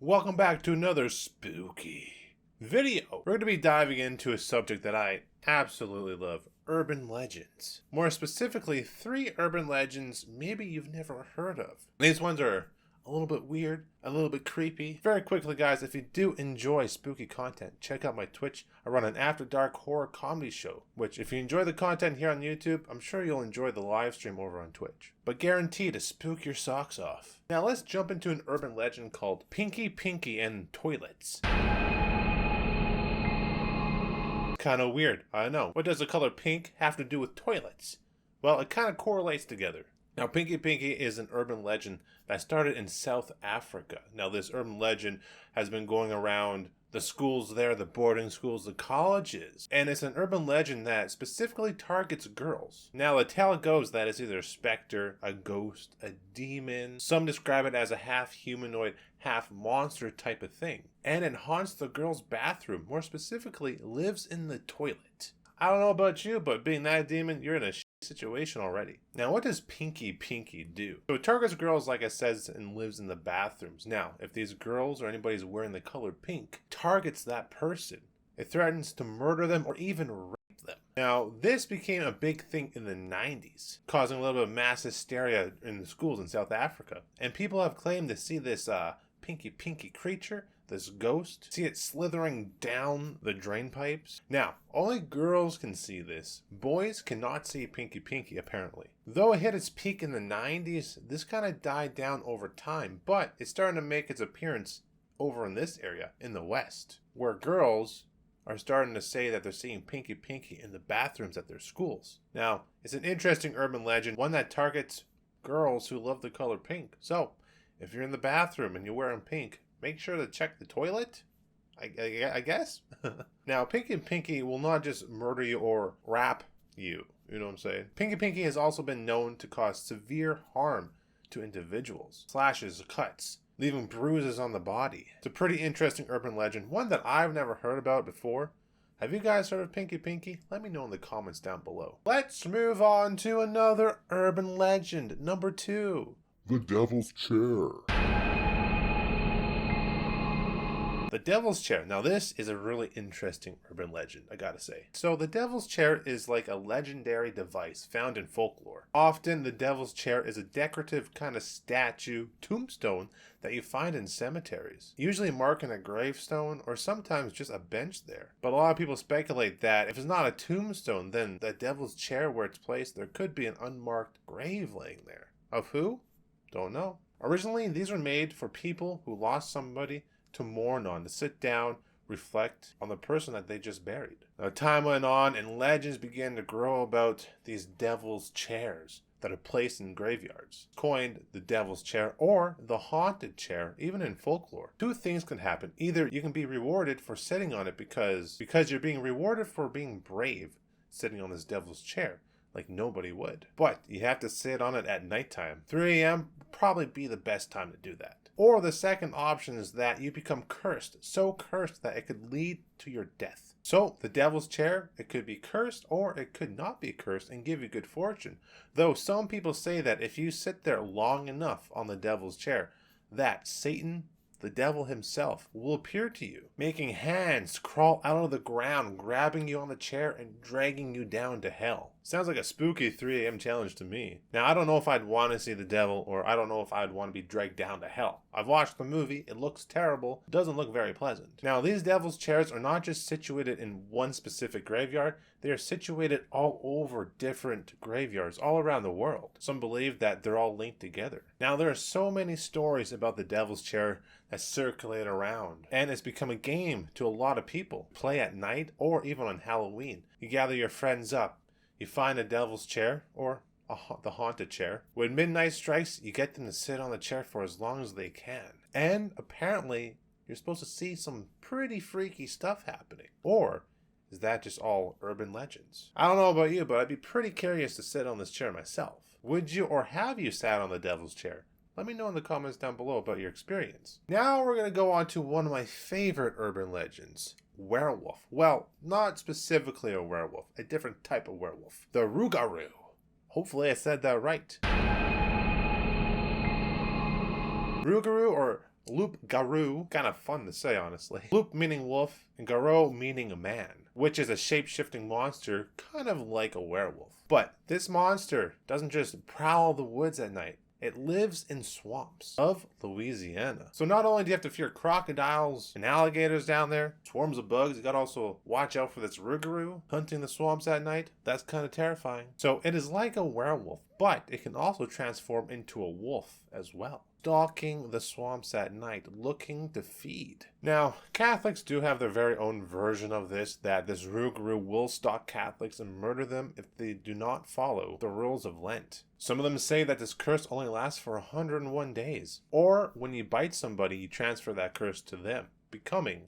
Welcome back to another spooky video. We're going to be diving into a subject that I absolutely love, urban legends. More specifically, 3 urban legends maybe you've never heard of. These ones are a little bit weird, a little bit creepy. Very quickly, guys, if you do enjoy spooky content, check out my Twitch. I run an After Dark horror comedy show, which if you enjoy the content here on YouTube, I'm sure you'll enjoy the live stream over on Twitch. But guaranteed to spook your socks off. Now let's jump into an urban legend called Pinky Pinky and Toilets. Kind of weird, I know. What does the color pink have to do with toilets? Well, it kind of correlates together. Now, Pinky Pinky is an urban legend that started in South Africa. Now, this urban legend has been going around the schools there, the boarding schools, the colleges. And it's an urban legend that specifically targets girls. Now, the tale goes that it's either a specter, a ghost, a demon. Some describe it as a half-humanoid, half-monster type of thing. And it haunts the girls' bathroom, more specifically, lives in the toilet. I don't know about you, but being that demon, you're in a situation already. Now, what does Pinky Pinky do? So it targets girls, like I said, and lives in the bathrooms. Now, if these girls or anybody's wearing the color pink, targets that person. It threatens to murder them or even rape them. Now, this became a big thing in the 90s, causing a little bit of mass hysteria in the schools in South Africa. And people have claimed to see this Pinky Pinky creature, this ghost, see it slithering down the drain pipes. Now, only girls can see this. Boys cannot see Pinky Pinky, apparently. Though it hit its peak in the 90s, this kind of died down over time, but it's starting to make its appearance over in this area, in the West, where girls are starting to say that they're seeing Pinky Pinky in the bathrooms at their schools. Now, it's an interesting urban legend, one that targets girls who love the color pink. So, if you're in the bathroom and you're wearing pink, make sure to check the toilet, I guess. Now, Pinky Pinky will not just murder you or wrap you, you know what I'm saying? Pinky Pinky has also been known to cause severe harm to individuals. Slashes, cuts, leaving bruises on the body. It's a pretty interesting urban legend, one that I've never heard about before. Have you guys heard of Pinky Pinky? Let me know in the comments down below. Let's move on to another urban legend, number 2. The Devil's Chair. The Devil's Chair. Now this is a really interesting urban legend, I gotta say. So the Devil's Chair is like a legendary device found in folklore. Often the Devil's Chair is a decorative kind of statue, tombstone, that you find in cemeteries. Usually marking a gravestone or sometimes just a bench there. But a lot of people speculate that if it's not a tombstone, then the Devil's Chair where it's placed, there could be an unmarked grave laying there. Of who? Don't know. Originally, these were made for people who lost somebody to mourn on, to sit down, reflect on the person that they just buried. Now, time went on and legends began to grow about these devil's chairs that are placed in graveyards. Coined the Devil's Chair or the haunted chair, even in folklore. 2 things can happen. Either you can be rewarded for sitting on it because you're being rewarded for being brave sitting on this Devil's Chair, like nobody would. But you have to sit on it at nighttime. 3 a.m. would probably be the best time to do that. Or the second option is that you become cursed, so cursed that it could lead to your death. So the Devil's Chair, it could be cursed or it could not be cursed and give you good fortune. Though some people say that if you sit there long enough on the Devil's Chair, that Satan, the devil himself, will appear to you, making hands crawl out of the ground, grabbing you on the chair and dragging you down to hell. Sounds like a spooky 3 a.m. challenge to me. Now, I don't know if I'd want to see the devil, or I don't know if I'd want to be dragged down to hell. I've watched the movie, it looks terrible, it doesn't look very pleasant. Now, these Devil's Chairs are not just situated in one specific graveyard, they are situated all over different graveyards all around the world. Some believe that they're all linked together. Now, there are so many stories about the Devil's Chair that circulate around, and it's become a game to a lot of people. Play at night or even on Halloween. You gather your friends up, you find a Devil's Chair or the haunted chair. When midnight strikes, you get them to sit on the chair for as long as they can. And apparently, you're supposed to see some pretty freaky stuff happening. Or is that just all urban legends? I don't know about you, but I'd be pretty curious to sit on this chair myself. Would you or have you sat on the Devil's Chair? Let me know in the comments down below about your experience. Now we're going to go on to one of my favorite urban legends. Werewolf. Well, not specifically a werewolf, a different type of werewolf. The Rugaru. Hopefully I said that right. Rugaru, or Rugaru, kind of fun to say honestly. Loop meaning wolf, and Garo meaning a man, which is a shape-shifting monster, kind of like a werewolf. But this monster doesn't just prowl the woods at night. It lives in swamps of Louisiana. So not only do you have to fear crocodiles and alligators down there, swarms of bugs, you gotta also watch out for this Rugaru hunting the swamps at night. That's kind of terrifying. So it is like a werewolf, but it can also transform into a wolf as well, stalking the swamps at night, looking to feed. Now, Catholics do have their very own version of this, that this Rugaru will stalk Catholics and murder them if they do not follow the rules of Lent. Some of them say that this curse only lasts for 101 days, or when you bite somebody, you transfer that curse to them, becoming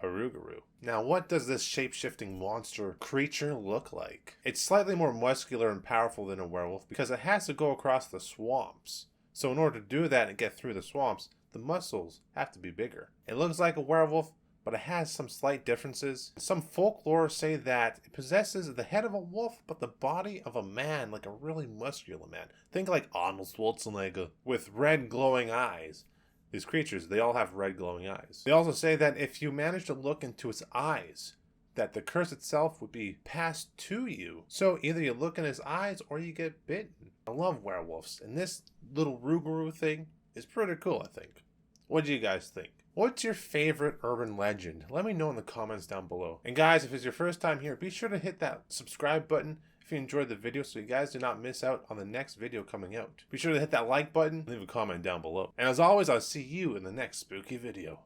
a Rugaru. Now, what does this shape-shifting monster creature look like? It's slightly more muscular and powerful than a werewolf because it has to go across the swamps. So in order to do that and get through the swamps, the muscles have to be bigger. It looks like a werewolf, but it has some slight differences. Some folklore say that it possesses the head of a wolf, but the body of a man, like a really muscular man. Think like Arnold Schwarzenegger, with red glowing eyes. These creatures, they all have red glowing eyes. They also say that if you manage to look into its eyes, that the curse itself would be passed to you. So either you look in his eyes or you get bitten. I love werewolves, and this little Rugaru thing is pretty cool, I think. What do you guys think? What's your favorite urban legend? Let me know in the comments down below. And guys, if it's your first time here, be sure to hit that subscribe button if you enjoyed the video so you guys do not miss out on the next video coming out. Be sure to hit that like button, leave a comment down below. And as always, I'll see you in the next spooky video.